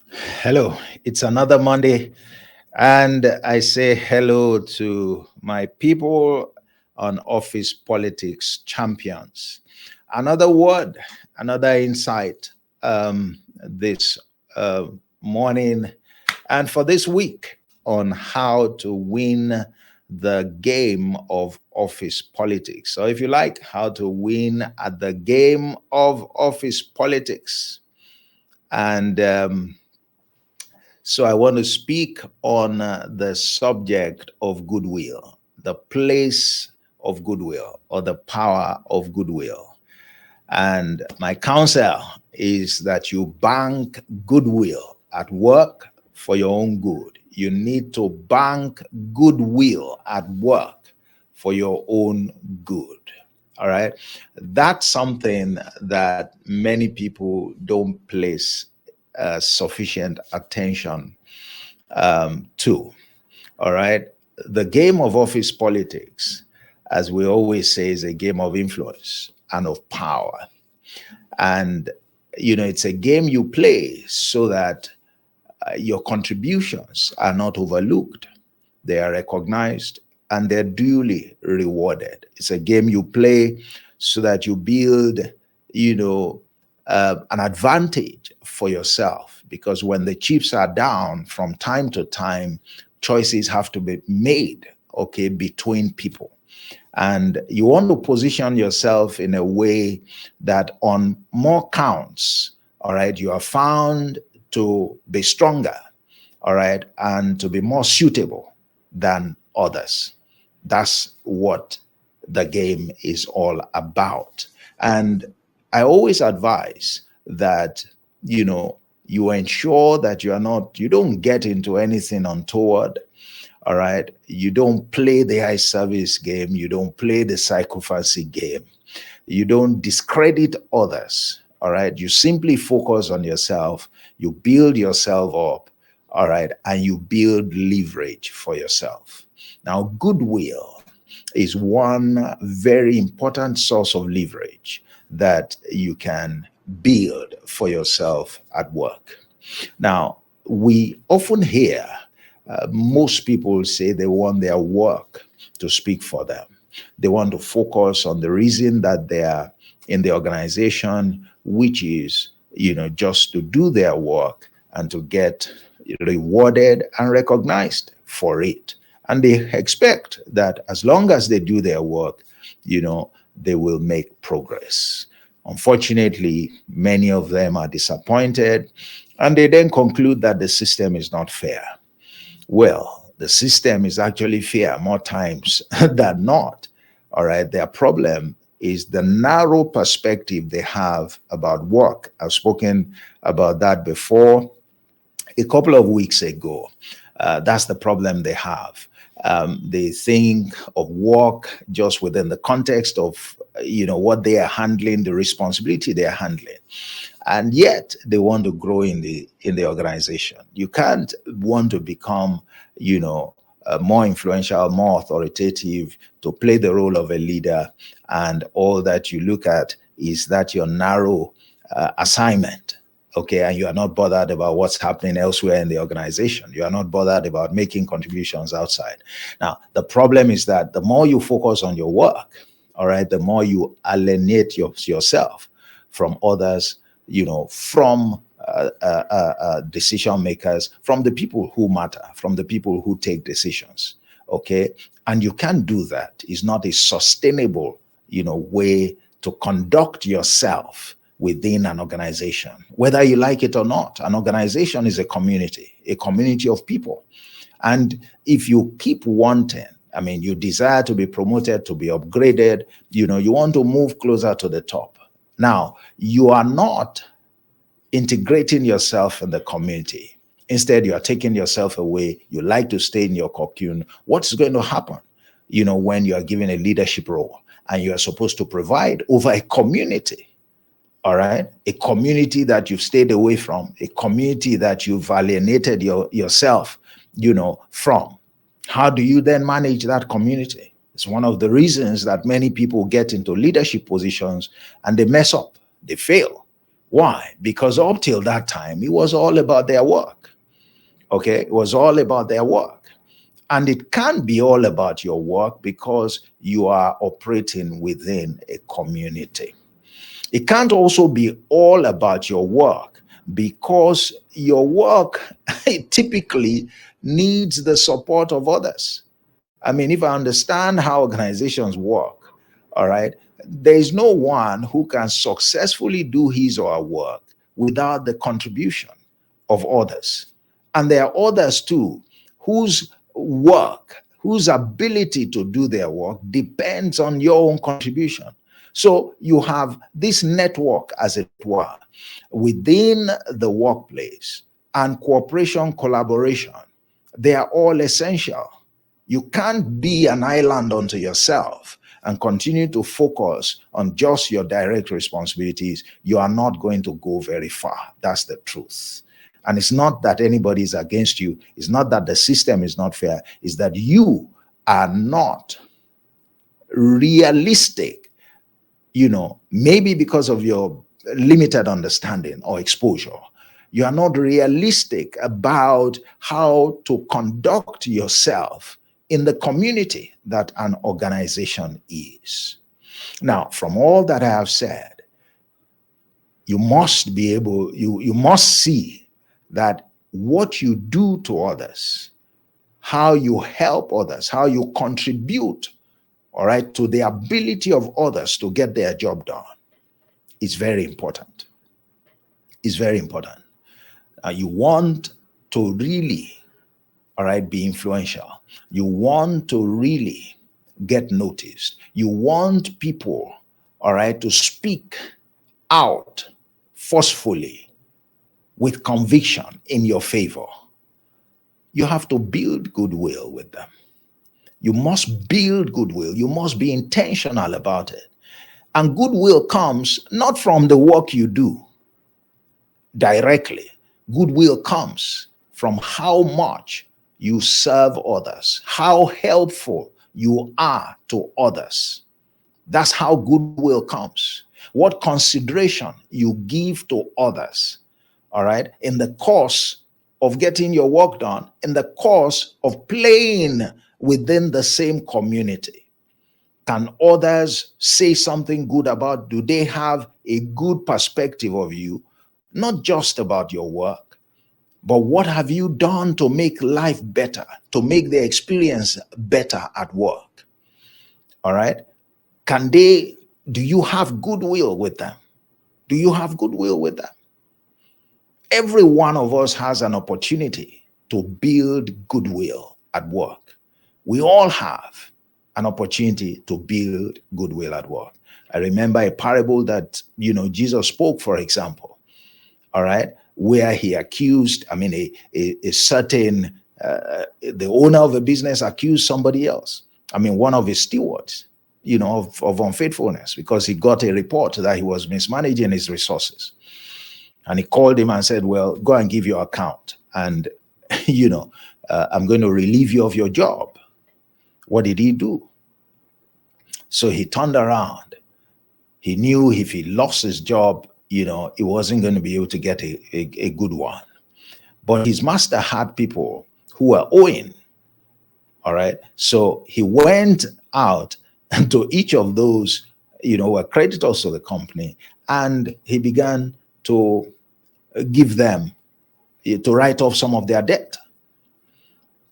Hello, it's another Monday, and I say hello to my people on Office Politics Champions. Another word, another insight this uh, morning, and for this week on how to win the game of office politics. So, if you like, how to win at the game of office politics. And so I want to speak on the subject of goodwill, the place of goodwill or the power of goodwill. And my counsel is that you bank goodwill at work for your own good. You need to bank goodwill at work for your own good. All right. That's something that many people don't place sufficient attention to. All right. The game of office politics, as we always say, is a game of influence and of power. And, it's a game you play so that your contributions are not overlooked, they are recognized, and they're duly rewarded. It's a game you play so that you build, an advantage for yourself. Because when the chips are down, from time to time, choices have to be made, okay, between people. And you want to position yourself in a way that on more counts, all right, you are found to be stronger, all right, and to be more suitable than others. That's what the game is all about. And I always advise that, you ensure that you don't get into anything untoward. All right. You don't play the high service game. You don't play the psychophancy game. You don't discredit others. All right. You simply focus on yourself. You build yourself up. All right. And you build leverage for yourself. Now, goodwill is one very important source of leverage that you can build for yourself at work. Now, we often hear most people say they want their work to speak for them. They want to focus on the reason that they are in the organization, which is, just to do their work and to get rewarded and recognized for it. And they expect that as long as they do their work, they will make progress. Unfortunately, many of them are disappointed and they then conclude that the system is not fair. Well, the system is actually fair more times than not. All right. Their problem is the narrow perspective they have about work. I've spoken about that before a couple of weeks ago. That's the problem they have. They think of work just within the context of what they are handling, the responsibility they are handling, and yet they want to grow in the organization. You can't want to become more influential, more authoritative, to play the role of a leader, and all that you look at is that your narrow assignment. Okay, and you are not bothered about what's happening elsewhere in the organization. You are not bothered about making contributions outside. Now, the problem is that the more you focus on your work, all right, the more you alienate yourself from others, from decision makers, from the people who matter, from the people who take decisions. Okay, and you can't do that. It's not a sustainable, way to conduct yourself within an organization, whether you like it or not. An organization is a community of people. And if you keep wanting, you desire to be promoted, to be upgraded, you want to move closer to the top. Now, you are not integrating yourself in the community. Instead, you are taking yourself away. You like to stay in your cocoon. What's going to happen, when you are given a leadership role and you are supposed to provide over a community? All right, a community that you've stayed away from, a community that you've alienated yourself, from. How do you then manage that community? It's one of the reasons that many people get into leadership positions and they mess up, they fail, Why? Because up till that time, it was all about their work. Okay, it was all about their work. And it can't be all about your work because you are operating within a community. It can't also be all about your work because your work typically needs the support of others. I mean, if I understand how organizations work, all right, there is no one who can successfully do his or her work without the contribution of others. And there are others too whose work, whose ability to do their work depends on your own contribution. So you have this network, as it were, within the workplace, and cooperation, collaboration. They are all essential. You can't be an island unto yourself and continue to focus on just your direct responsibilities. You are not going to go very far. That's the truth. And it's not that anybody is against you. It's not that the system is not fair. It's that you are not realistic, maybe because of your limited understanding or exposure. You are not realistic about how to conduct yourself in the community that an organization is. Now, from all that I have said, you must be able, you must see that what you do to others, how you help others, how you contribute, all right, to the ability of others to get their job done is very important. It's very important. You want to really, all right, be influential. You want to really get noticed. You want people, all right, to speak out forcefully with conviction in your favor. You have to build goodwill with them. You must build goodwill. You must be intentional about it. And goodwill comes not from the work you do directly. Goodwill comes from how much you serve others, how helpful you are to others. That's how goodwill comes. What consideration you give to others, all right, in the course of getting your work done, in the course of playing within the same community. Can others say something good about? Do they have a good perspective of you? Not just about your work, but what have you done to make life better, to make the experience better at work? All right. Do you have goodwill with them? Do you have goodwill with them? Every one of us has an opportunity to build goodwill at work. We all have an opportunity to build goodwill at work. I remember a parable that, Jesus spoke, for example, all right, where he accused, a certain, the owner of a business accused somebody else. One of his stewards, of unfaithfulness because he got a report that he was mismanaging his resources. And he called him and said, well, go and give your account. And, I'm going to relieve you of your job. What did he do? So he turned around. He knew if he lost his job, he wasn't going to be able to get a good one. But his master had people who were owing. All right. So he went out and to each of those, were creditors to the company, and he began to give them, to write off some of their debt.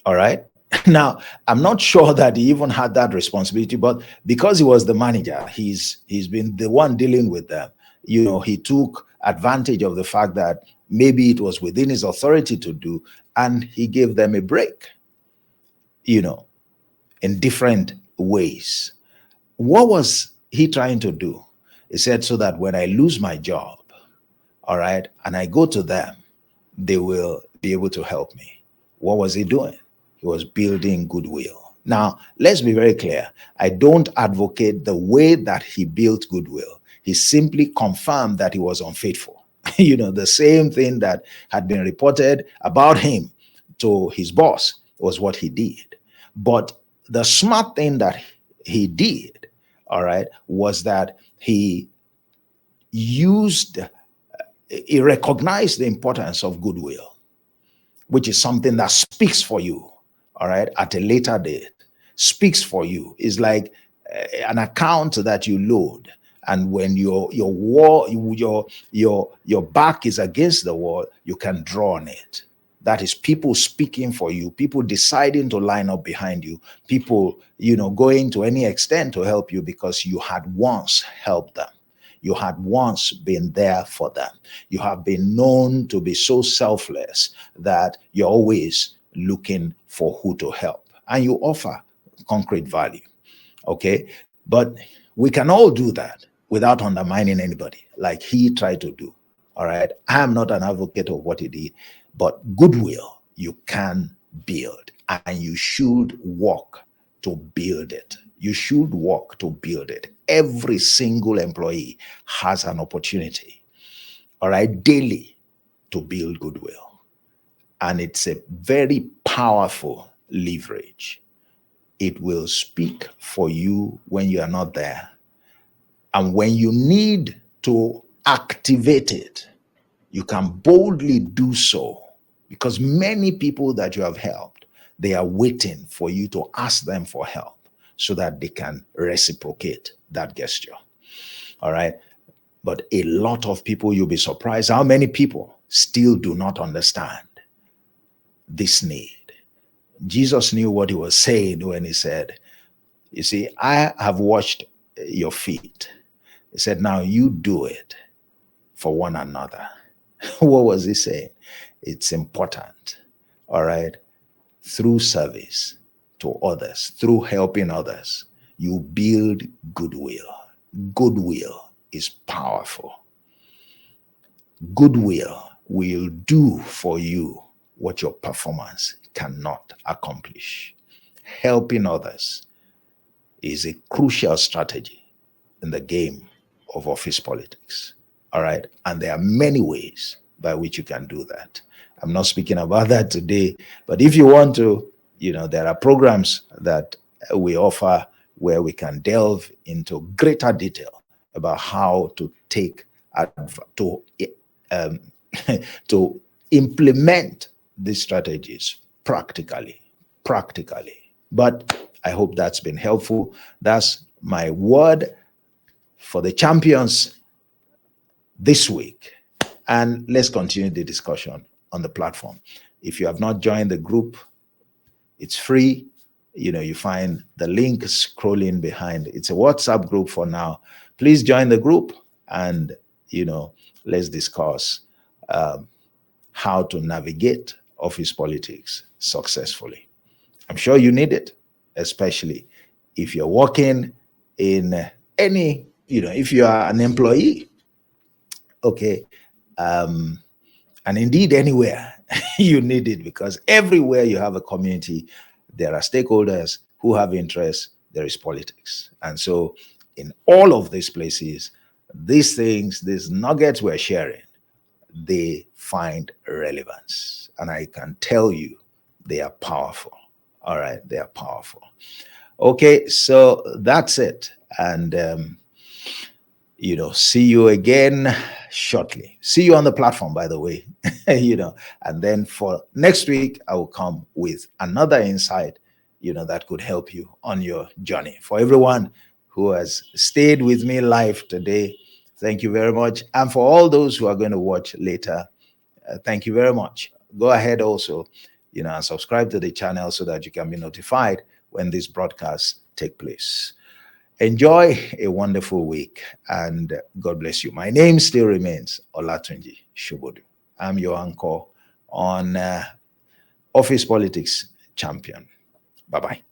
All right. Now, I'm not sure that he even had that responsibility, but because he was the manager, he's been the one dealing with them. He took advantage of the fact that maybe it was within his authority to do, and he gave them a break, in different ways. What was he trying to do? He said, so that when I lose my job, all right, and I go to them, they will be able to help me. What was he doing? He was building goodwill. Now, let's be very clear. I don't advocate the way that he built goodwill. He simply confirmed that he was unfaithful. The same thing that had been reported about him to his boss was what he did. But the smart thing that he did, all right, was that he used he recognized the importance of goodwill, which is something that speaks for you, all right, at a later date, speaks for you. It's like an account that you load, and when your wall, your back is against the wall, you can draw on it. That is people speaking for you, people deciding to line up behind you, people, going to any extent to help you because you had once helped them. You had once been there for them. You have been known to be so selfless that you're always looking for who to help, and you offer concrete value. Okay. But we can all do that without undermining anybody, like he tried to do. All right. I am not an advocate of what he did, but goodwill you can build, and you should work to build it. You should work to build it. Every single employee has an opportunity, all right, daily, to build goodwill. And it's a very powerful leverage. It will speak for you when you are not there. And when you need to activate it, you can boldly do so, because many people that you have helped, they are waiting for you to ask them for help so that they can reciprocate that gesture. All right. But a lot of people, you'll be surprised how many people still do not understand this need. Jesus knew what he was saying when he said, you see, I have washed your feet. He said, now you do it for one another. What was he saying? It's important, all right? Through service to others, through helping others, you build goodwill. Goodwill is powerful. Goodwill will do for you what your performance cannot accomplish. Helping others is a crucial strategy in the game of office politics. All right. And there are many ways by which you can do that. I'm not speaking about that today, but if you want to, there are programs that we offer where we can delve into greater detail about how to to implement these strategies practically. But I hope that's been helpful. That's my word for the champions this week. And let's continue the discussion on the platform. If you have not joined the group, it's free. You find the link scrolling behind. It's a WhatsApp group for now. Please join the group, and let's discuss how to navigate office politics successfully. I'm sure you need it, especially if you're working in any, if you are an employee, okay, and indeed anywhere you need it, because everywhere you have a community, there are stakeholders who have interests, there is politics. And so in all of these places, these things, these nuggets we're sharing, they find relevance. And I can tell you, they are powerful. All right, they are powerful. Okay, so that's it. And, see you again shortly. See you on the platform, by the way, and then for next week, I will come with another insight, that could help you on your journey. For everyone who has stayed with me live today, thank you very much. And for all those who are going to watch later, thank you very much. Go ahead also, and subscribe to the channel so that you can be notified when these broadcasts take place. Enjoy a wonderful week, and God bless you. My name still remains Olatunji Shubodu. I'm your anchor on Office Politics Champion. Bye-bye.